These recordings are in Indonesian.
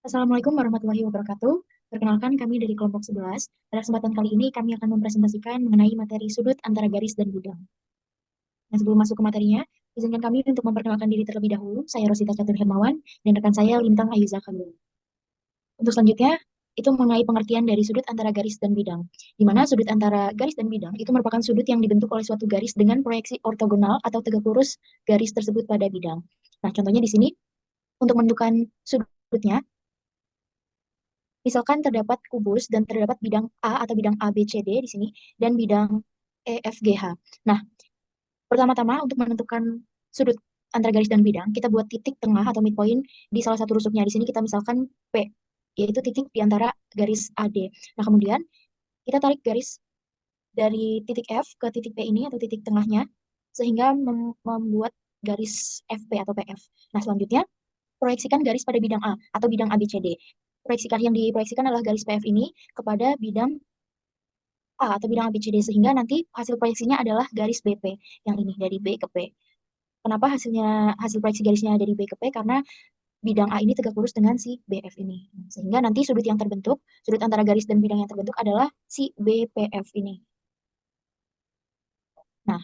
Assalamualaikum warahmatullahi wabarakatuh. Perkenalkan kami dari kelompok 11. Pada kesempatan kali ini kami akan mempresentasikan mengenai materi sudut antara garis dan bidang. Nah, sebelum masuk ke materinya, izinkan kami untuk memperkenalkan diri terlebih dahulu. Saya Rosita Catur Hermawan dan rekan saya Lintang Ayuza Kamil. Untuk selanjutnya, itu mengenai pengertian dari sudut antara garis dan bidang, di mana sudut antara garis dan bidang itu merupakan sudut yang dibentuk oleh suatu garis dengan proyeksi ortogonal atau tegak lurus garis tersebut pada bidang. Nah, contohnya di sini, untuk menentukan sudutnya, misalkan terdapat kubus dan terdapat bidang A atau bidang ABCD di sini dan bidang EFGH. Nah, pertama-tama untuk menentukan sudut antara garis dan bidang, kita buat titik tengah atau midpoint di salah satu rusuknya. Di sini kita misalkan P, yaitu titik di antara garis AD. Nah, kemudian kita tarik garis dari titik F ke titik P ini atau titik tengahnya sehingga membuat garis FP atau PF. Nah, selanjutnya proyeksikan garis pada bidang A atau bidang ABCD. Proyeksikan yang diproyeksikan adalah garis PF ini kepada bidang A atau bidang ABCD sehingga nanti hasil proyeksinya adalah garis BP yang ini dari B ke P. Kenapa hasil proyeksi garisnya dari B ke P? Karena bidang A ini tegak lurus dengan si BF ini. Sehingga nanti sudut yang terbentuk, sudut antara garis dan bidang yang terbentuk adalah si BPF ini. Nah,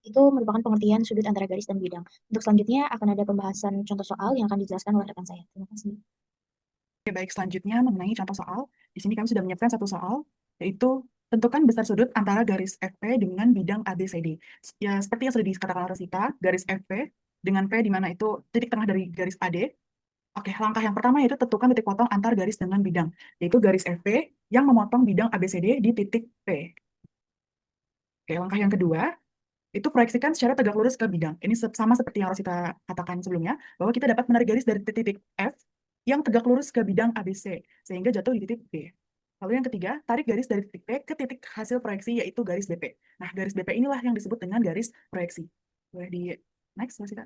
itu merupakan pengertian sudut antara garis dan bidang. Untuk selanjutnya akan ada pembahasan contoh soal yang akan dijelaskan oleh rekan saya. Terima kasih. Oke, baik, selanjutnya mengenai contoh soal. Di sini kami sudah menyiapkan satu soal, yaitu tentukan besar sudut antara garis FP dengan bidang ABCD. Ya, seperti yang sudah dikatakan Rosita, garis FP dengan P di mana itu titik tengah dari garis AD. Oke, langkah yang pertama yaitu tentukan titik potong antar garis dengan bidang, yaitu garis FP yang memotong bidang ABCD di titik P. Oke, langkah yang kedua, itu proyeksikan secara tegak lurus ke bidang. Ini sama seperti yang Rosita katakan sebelumnya, bahwa kita dapat menarik garis dari titik F yang tegak lurus ke bidang ABC, sehingga jatuh di titik B. Lalu yang ketiga, tarik garis dari titik P ke titik hasil proyeksi, yaitu garis BP. Nah, garis BP inilah yang disebut dengan garis proyeksi. Boleh di next, Rosita?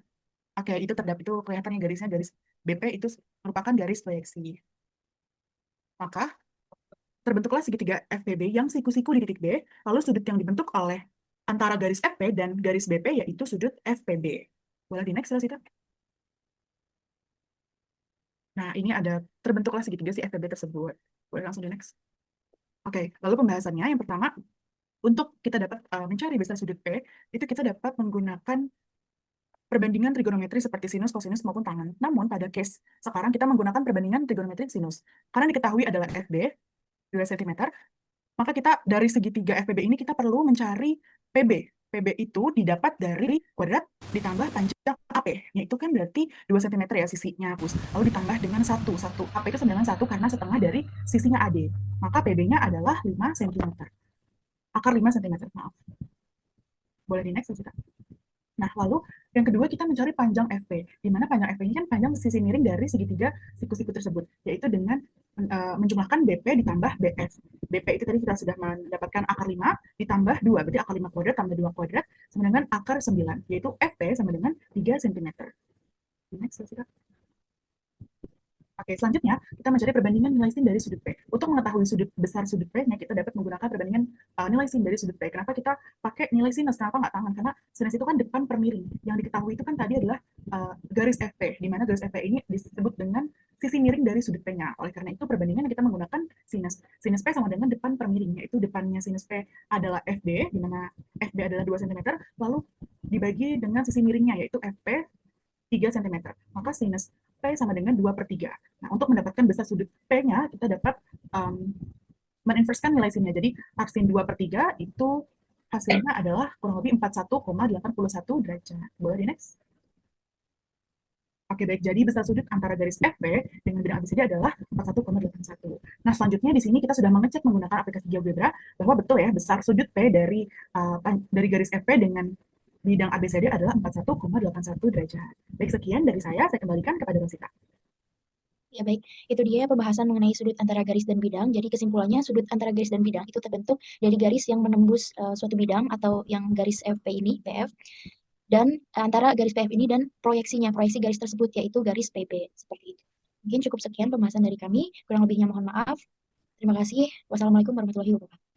Oke, itu terdapat itu kelihatannya garisnya garis BP itu merupakan garis proyeksi. Maka, terbentuklah segitiga FPB yang siku-siku di titik B, lalu sudut yang dibentuk oleh antara garis FP dan garis BP yaitu sudut FPB. Boleh di next, Rosita? Nah, ini ada terbentuklah segitiga si FPB tersebut. Boleh langsung di next? Oke, lalu pembahasannya yang pertama, untuk kita dapat mencari besar sudut P, itu kita dapat menggunakan perbandingan trigonometri seperti sinus, kosinus, maupun tangen. Namun, pada case sekarang kita menggunakan perbandingan trigonometri sinus. Karena diketahui adalah FB, 2 cm, maka kita dari segitiga FPB ini kita perlu mencari PB. PB itu didapat dari kuadrat ditambah panjang AP. Yaitu kan berarti 2 cm ya sisinya, Pus. Lalu ditambah dengan 1. AP itu sama dengan 1 karena setengah dari sisinya AD. Maka PB-nya adalah 5 cm. Akar 5 cm, maaf. Boleh di next, Cita? Nah, lalu yang kedua kita mencari panjang FP, di mana panjang FP ini kan panjang sisi miring dari segitiga siku-siku tersebut, yaitu dengan menjumlahkan BP ditambah BF. BP itu tadi kita sudah mendapatkan akar 5 ditambah 2, berarti akar 5 kuadrat tambah 2 kuadrat sama dengan akar 9, yaitu FP sama dengan 3 cm. Next, kita. Oke, selanjutnya kita mencari perbandingan nilai sin dari sudut P. Untuk mengetahui sudut besar sudut P, kita dapat menggunakan perbandingan nilai sin dari sudut P. Kenapa kita pakai nilai sinus? Kenapa nggak tangan? Karena sinus itu kan depan per miring. Yang diketahui itu kan tadi adalah garis FP, di mana garis FP ini disebut dengan sisi miring dari sudut P-nya. Oleh karena itu perbandingan kita menggunakan sinus. Sinus P sama dengan depan per miring, yaitu depannya sinus P adalah FB, di mana FB adalah 2 cm, lalu dibagi dengan sisi miringnya, yaitu FP 3 cm. Maka sinus P sama dengan 2 per 3. Nah, untuk mendapatkan besar sudut P-nya, kita dapat meninverskan nilai sin-nya. Jadi, sin 2 per 3 itu hasilnya adalah kurang lebih 41,81 derajat. Boleh di next? Oke, baik. Jadi, besar sudut antara garis FP dengan bidang ABCD adalah 41,81. Nah, selanjutnya di sini kita sudah mengecek menggunakan aplikasi GeoGebra bahwa betul ya, besar sudut P dari garis FP dengan bidang ABCD adalah 41,81 derajat. Baik, sekian dari saya kembalikan kepada Rosita. Ya baik, itu dia pembahasan mengenai sudut antara garis dan bidang. Jadi kesimpulannya sudut antara garis dan bidang itu terbentuk dari garis yang menembus suatu bidang atau yang garis FP ini, PF, dan antara garis PF ini dan proyeksinya, proyeksi garis tersebut yaitu garis PB. Seperti itu. Mungkin cukup sekian pembahasan dari kami. Kurang lebihnya mohon maaf. Terima kasih. Wassalamualaikum warahmatullahi wabarakatuh.